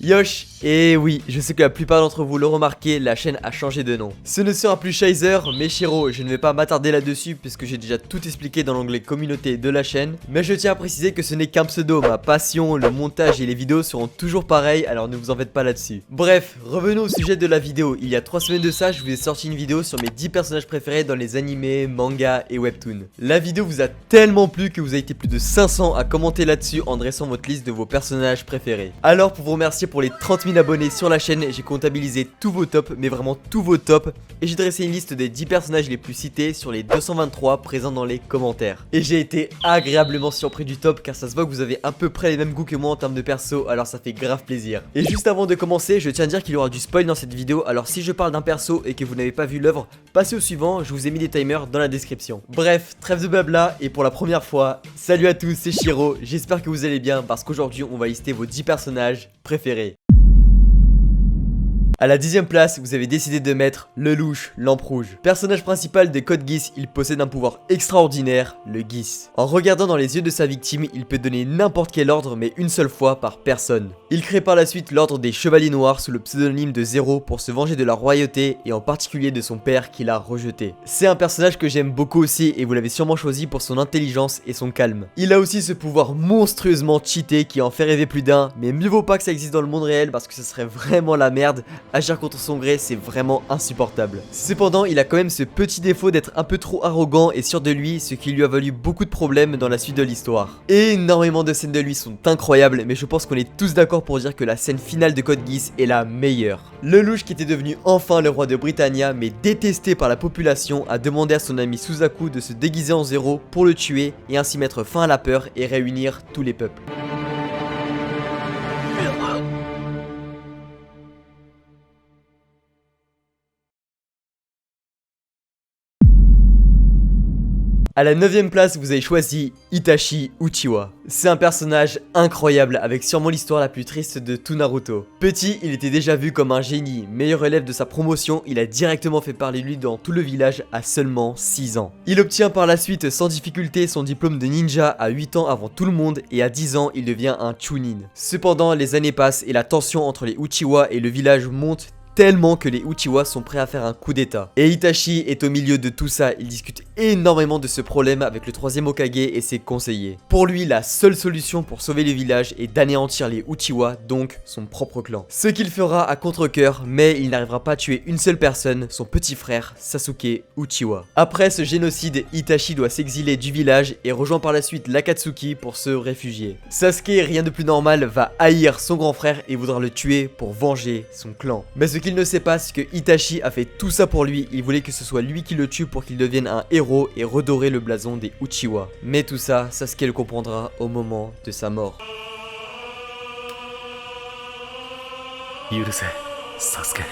Yosh, et oui, je sais que la plupart d'entre vous le remarquez, la chaîne a changé de nom. Ce ne sera plus Shizer, mais Shiro, je ne vais pas m'attarder là-dessus puisque j'ai déjà tout expliqué dans l'onglet communauté de la chaîne. Mais je tiens à préciser que ce n'est qu'un pseudo, ma passion, le montage et les vidéos seront toujours pareils, alors ne vous en faites pas là-dessus. Bref, revenons au sujet de la vidéo. Il y a 3 semaines de ça, je vous ai sorti une vidéo sur mes 10 personnages préférés dans les animés, mangas et webtoons. La vidéo vous a tellement plu que vous avez été plus de 500 à commenter là-dessus en dressant votre liste de vos personnages préférés. Alors pour vous remercier pour les 30 000 abonnés sur la chaîne, j'ai comptabilisé tous vos tops, mais vraiment tous vos tops, et j'ai dressé une liste des 10 personnages les plus cités sur les 223 présents dans les commentaires. Et j'ai été agréablement surpris du top car ça se voit que vous avez à peu près les mêmes goûts que moi en termes de perso, alors ça fait grave plaisir. Et juste avant de commencer, je tiens à dire qu'il y aura du spoil dans cette vidéo, alors si je parle d'un perso et que vous n'avez pas vu l'œuvre, passez au suivant, je vous ai mis des timers dans la description. Bref, trêve de blabla, et pour la première fois, salut à tous, c'est Shiro, j'espère que vous allez bien parce qu'aujourd'hui on va lister vos 10 personnages préférés. A la 10ème place, vous avez décidé de mettre Lelouch, Lampe Rouge. Personnage principal de Code Geass, il possède un pouvoir extraordinaire, le Geass. En regardant dans les yeux de sa victime, il peut donner n'importe quel ordre mais une seule fois par personne. Il crée par la suite l'ordre des Chevaliers Noirs sous le pseudonyme de Zero pour se venger de la royauté et en particulier de son père qu'il a rejeté. C'est un personnage que j'aime beaucoup aussi et vous l'avez sûrement choisi pour son intelligence et son calme. Il a aussi ce pouvoir monstrueusement cheaté qui en fait rêver plus d'un, mais mieux vaut pas que ça existe dans le monde réel parce que ce serait vraiment la merde. Agir contre son gré, c'est vraiment insupportable. Cependant, il a quand même ce petit défaut d'être un peu trop arrogant et sûr de lui, ce qui lui a valu beaucoup de problèmes dans la suite de l'histoire. Énormément de scènes de lui sont incroyables, mais je pense qu'on est tous d'accord pour dire que la scène finale de Code Geass est la meilleure. Lelouch, qui était devenu enfin le roi de Britannia, mais détesté par la population, a demandé à son ami Suzaku de se déguiser en Zero pour le tuer et ainsi mettre fin à la peur et réunir tous les peuples. A la 9ème place, vous avez choisi Itachi Uchiwa. C'est un personnage incroyable avec sûrement l'histoire la plus triste de tout Naruto. Petit, il était déjà vu comme un génie, meilleur élève de sa promotion, il a directement fait parler de lui dans tout le village à seulement 6 ans. Il obtient par la suite sans difficulté son diplôme de ninja à 8 ans avant tout le monde et à 10 ans, il devient un chunin. Cependant, les années passent et la tension entre les Uchiwa et le village monte tellement que les Uchiwa sont prêts à faire un coup d'état. Et Itachi est au milieu de tout ça, il discute énormément de ce problème avec le 3ème Hokage et ses conseillers. Pour lui, la seule solution pour sauver le village est d'anéantir les Uchiwa, donc son propre clan. Ce qu'il fera à contre-cœur, mais il n'arrivera pas à tuer une seule personne, son petit frère Sasuke Uchiwa. Après ce génocide, Itachi doit s'exiler du village et rejoint par la suite l'Akatsuki pour se réfugier. Sasuke, rien de plus normal, va haïr son grand frère et voudra le tuer pour venger son clan. Mais ce qu'il ne sait pas, c'est que Itachi a fait tout ça pour lui, il voulait que ce soit lui qui le tue pour qu'il devienne un héros et redorer le blason des Uchiwa. Mais tout ça, Sasuke le comprendra au moment de sa mort. Sasuke.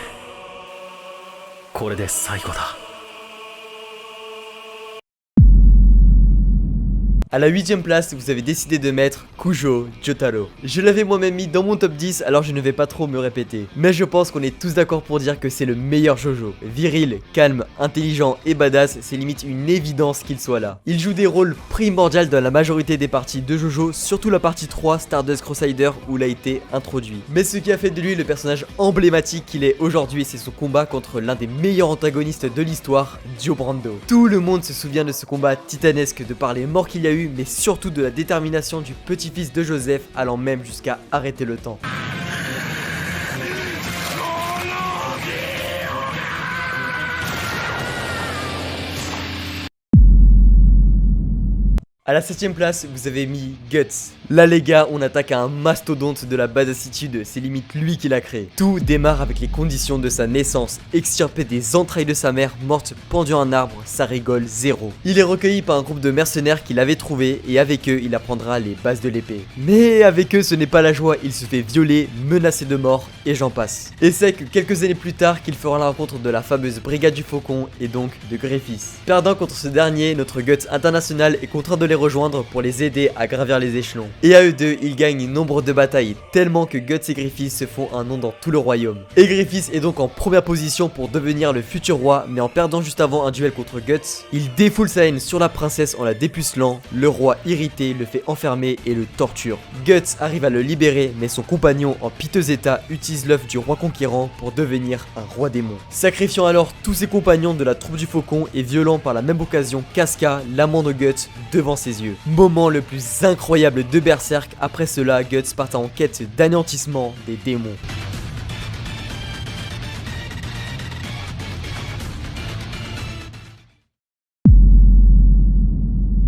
A la 8ème place, vous avez décidé de mettre Kujo Jotaro. Je l'avais moi-même mis dans mon top 10, alors je ne vais pas trop me répéter. Mais je pense qu'on est tous d'accord pour dire que c'est le meilleur Jojo. Viril, calme, intelligent et badass, c'est limite une évidence qu'il soit là. Il joue des rôles primordiaux dans la majorité des parties de Jojo, surtout la partie 3, Stardust Crusader, où il a été introduit. Mais ce qui a fait de lui le personnage emblématique qu'il est aujourd'hui, c'est son combat contre l'un des meilleurs antagonistes de l'histoire, Dio Brando. Tout le monde se souvient de ce combat titanesque de par les morts qu'il y a eu, mais surtout de la détermination du petit-fils de Joseph allant même jusqu'à arrêter le temps. A la 7ème place, vous avez mis Guts. Là les gars, on attaque à un mastodonte de la badassitude, c'est limite lui qui l'a créé. Tout démarre avec les conditions de sa naissance. Extirpé des entrailles de sa mère, morte pendue à un arbre, ça rigole zéro. Il est recueilli par un groupe de mercenaires qu'il avait trouvé et avec eux, il apprendra les bases de l'épée. Mais avec eux, ce n'est pas la joie, il se fait violer, menacé de mort et j'en passe. Et c'est que quelques années plus tard qu'il fera la rencontre de la fameuse Brigade du Faucon et donc de Griffiths. Perdant contre ce dernier, notre Guts international est contraint de les les rejoindre pour les aider à gravir les échelons. Et à eux deux, ils gagnent nombre de batailles, tellement que Guts et Griffiths se font un nom dans tout le royaume. Et Griffiths est donc en première position pour devenir le futur roi, mais en perdant juste avant un duel contre Guts, il défoule sa haine sur la princesse en la dépucelant. Le roi irrité le fait enfermer et le torture. Guts arrive à le libérer, mais son compagnon en piteux état utilise l'œuf du roi conquérant pour devenir un roi démon. Sacrifiant alors tous ses compagnons de la troupe du faucon et violant par la même occasion Casca, l'amant de Guts, devant ses yeux. Moment le plus incroyable de Berserk. Après cela, Guts part en quête d'anéantissement des démons.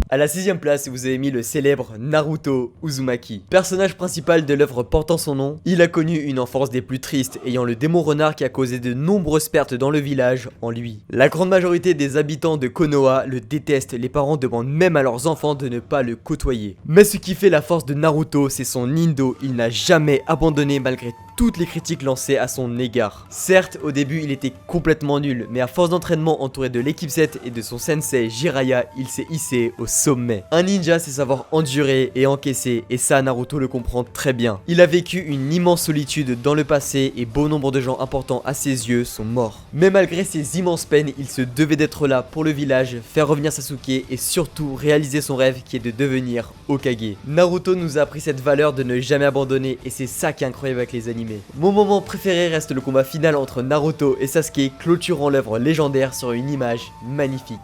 À la 6ème place, vous avez mis le célèbre Naruto Uzumaki. Personnage principal de l'œuvre portant son nom, il a connu une enfance des plus tristes, ayant le démon renard qui a causé de nombreuses pertes dans le village en lui. La grande majorité des habitants de Konoha le détestent, les parents demandent même à leurs enfants de ne pas le côtoyer. Mais ce qui fait la force de Naruto, c'est son Nindo, il n'a jamais abandonné malgré toutes les critiques lancées à son égard. Certes, au début il était complètement nul, mais à force d'entraînement entouré de l'équipe 7 et de son sensei Jiraiya, il s'est hissé au sommet. Un ninja c'est savoir endurer et encaisser, et ça Naruto le comprend très bien. Il a vécu une immense solitude dans le passé et bon nombre de gens importants à ses yeux sont morts. Mais malgré ces immenses peines, il se devait d'être là pour le village, faire revenir Sasuke et surtout réaliser son rêve qui est de devenir Hokage. Naruto nous a appris cette valeur de ne jamais abandonner et c'est ça qui est incroyable avec les animés. Mon moment préféré reste le combat final entre Naruto et Sasuke, clôturant l'œuvre légendaire sur une image magnifique.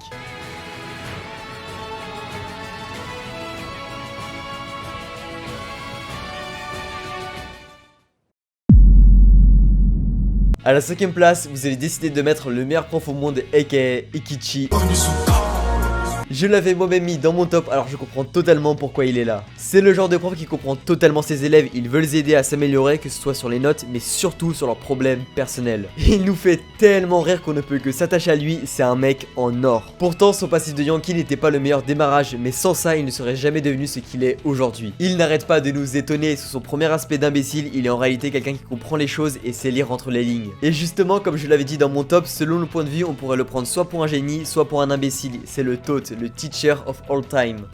À la 5ème place, vous avez décidé de mettre le meilleur prof au monde, aka Ikichi. Je l'avais moi-même mis dans mon top, alors je comprends totalement pourquoi il est là. C'est le genre de prof qui comprend totalement ses élèves, il veut les aider à s'améliorer, que ce soit sur les notes, mais surtout sur leurs problèmes personnels. Il nous fait tellement rire qu'on ne peut que s'attacher à lui, c'est un mec en or. Pourtant, son passif de Yankee n'était pas le meilleur démarrage, mais sans ça, il ne serait jamais devenu ce qu'il est aujourd'hui. Il n'arrête pas de nous étonner, sous son premier aspect d'imbécile, il est en réalité quelqu'un qui comprend les choses et sait lire entre les lignes. Et justement, comme je l'avais dit dans mon top, selon le point de vue, on pourrait le prendre soit pour un génie, soit pour un imbécile. C'est le TOT, le teacher of all time.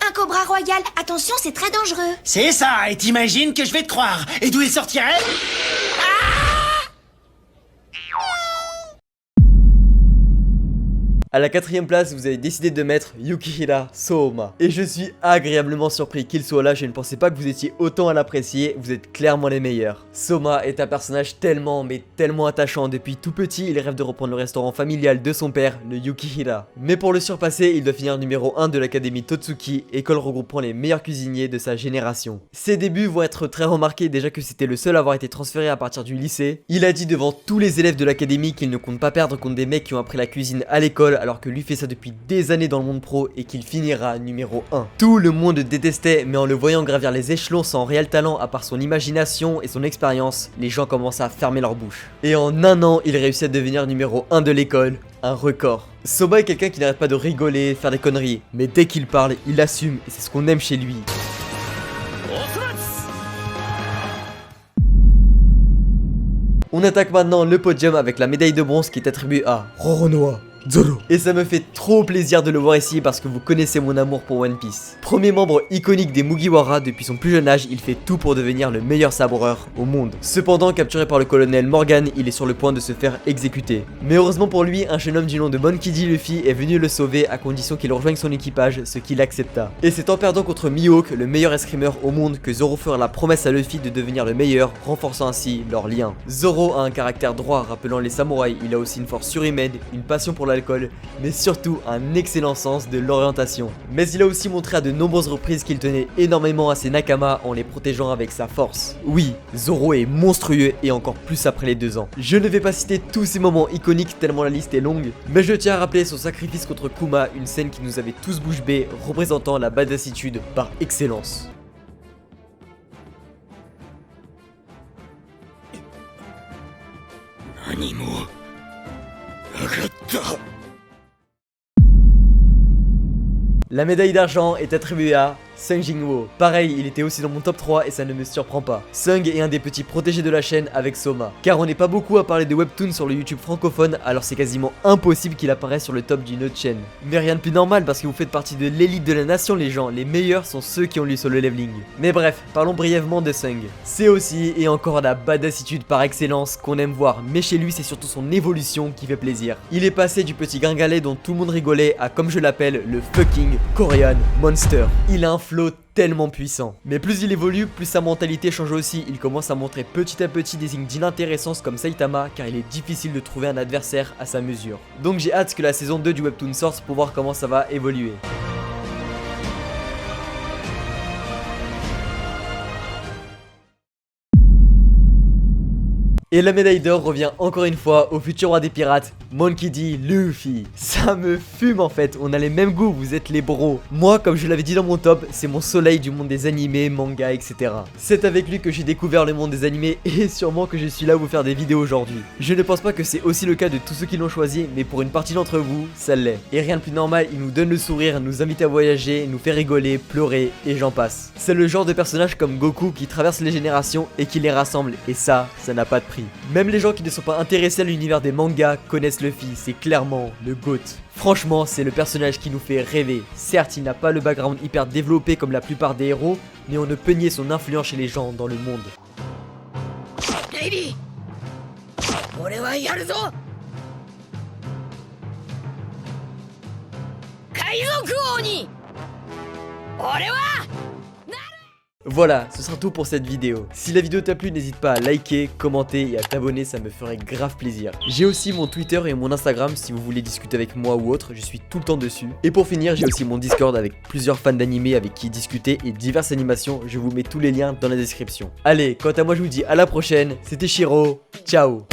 Un cobra royal, attention, c'est très dangereux. C'est ça, et t'imagines que je vais te croire. Et d'où il sortirait? À la 4ème place, vous avez décidé de mettre Yukihira Sohma. Et je suis agréablement surpris qu'il soit là, je ne pensais pas que vous étiez autant à l'apprécier, vous êtes clairement les meilleurs. Sohma est un personnage tellement, mais tellement attachant. Depuis tout petit, il rêve de reprendre le restaurant familial de son père, le Yukihira. Mais pour le surpasser, il doit finir numéro 1 de l'académie Totsuki, école regroupant les meilleurs cuisiniers de sa génération. Ses débuts vont être très remarqués, déjà que c'était le seul à avoir été transféré à partir du lycée. Il a dit devant tous les élèves de l'académie qu'il ne compte pas perdre contre des mecs qui ont appris la cuisine à l'école, alors que lui fait ça depuis des années dans le monde pro et qu'il finira numéro 1. Tout le monde détestait, mais en le voyant gravir les échelons sans réel talent à part son imagination et son expérience, les gens commencent à fermer leur bouche. Et en un an, il réussit à devenir numéro 1 de l'école, un record. Sohma est quelqu'un qui n'arrête pas de rigoler, faire des conneries, mais dès qu'il parle, il assume et c'est ce qu'on aime chez lui. On attaque maintenant le podium avec la médaille de bronze qui est attribuée à Roronoa Zoro. Et ça me fait trop plaisir de le voir ici parce que vous connaissez mon amour pour One Piece. Premier membre iconique des Mugiwara, depuis son plus jeune âge, il fait tout pour devenir le meilleur sabreur au monde. Cependant, capturé par le colonel Morgan, il est sur le point de se faire exécuter. Mais heureusement pour lui, un jeune homme du nom de Monkey D. Luffy est venu le sauver à condition qu'il rejoigne son équipage, ce qu'il accepta. Et c'est en perdant contre Mihawk, le meilleur escrimeur au monde, que Zoro fera la promesse à Luffy de devenir le meilleur, renforçant ainsi leur lien. Zoro a un caractère droit rappelant les samouraïs, il a aussi une force surhumaine, une passion pour l'alcool, mais surtout un excellent sens de l'orientation. Mais il a aussi montré à de nombreuses reprises qu'il tenait énormément à ses Nakama en les protégeant avec sa force. Oui, Zoro est monstrueux et encore plus après les 2 ans. Je ne vais pas citer tous ces moments iconiques tellement la liste est longue, mais je tiens à rappeler son sacrifice contre Kuma, une scène qui nous avait tous bouche bée, représentant la badassitude par excellence. La médaille d'argent est attribuée à Sung Jin-woo. Pareil, il était aussi dans mon top 3 et ça ne me surprend pas. Sung est un des petits protégés de la chaîne avec Soma. Car on n'est pas beaucoup à parler de webtoons sur le YouTube francophone, alors c'est quasiment impossible qu'il apparaisse sur le top d'une autre chaîne. Mais rien de plus normal parce que vous faites partie de l'élite de la nation les gens, les meilleurs sont ceux qui ont lu Solo Leveling. Mais bref, parlons brièvement de Sung. C'est aussi et encore la badassitude par excellence qu'on aime voir, mais chez lui c'est surtout son évolution qui fait plaisir. Il est passé du petit gringalet dont tout le monde rigolait à, comme je l'appelle, le fucking Korean Monster. Il a un flow tellement puissant. Mais plus il évolue, plus sa mentalité change aussi. Il commence à montrer petit à petit des signes d'inintéressance comme Saitama, car il est difficile de trouver un adversaire à sa mesure. Donc j'ai hâte que la saison 2 du webtoon sorte pour voir comment ça va évoluer. Et la médaille d'or revient encore une fois au futur roi des pirates, Monkey D. Luffy. Ça me fume en fait, on a les mêmes goûts, vous êtes les bros. Moi, comme je l'avais dit dans mon top, c'est mon soleil du monde des animés, mangas, etc. C'est avec lui que j'ai découvert le monde des animés et sûrement que je suis là à vous faire des vidéos aujourd'hui. Je ne pense pas que c'est aussi le cas de tous ceux qui l'ont choisi, mais pour une partie d'entre vous, ça l'est. Et rien de plus normal, il nous donne le sourire, nous invite à voyager, nous fait rigoler, pleurer et j'en passe. C'est le genre de personnage comme Goku qui traverse les générations et qui les rassemble, et ça n'a pas de prix. Même les gens qui ne sont pas intéressés à l'univers des mangas connaissent Luffy, c'est clairement le GOAT. Franchement, c'est le personnage qui nous fait rêver. Certes, il n'a pas le background hyper développé comme la plupart des héros, mais on ne peut nier son influence chez les gens dans le monde. Lady, Voilà, ce sera tout pour cette vidéo. Si la vidéo t'a plu, n'hésite pas à liker, commenter et à t'abonner, ça me ferait grave plaisir. J'ai aussi mon Twitter et mon Instagram si vous voulez discuter avec moi ou autre, je suis tout le temps dessus. Et pour finir, j'ai aussi mon Discord avec plusieurs fans d'animé avec qui discuter et diverses animations, je vous mets tous les liens dans la description. Allez, quant à moi je vous dis à la prochaine, c'était Shiro, ciao.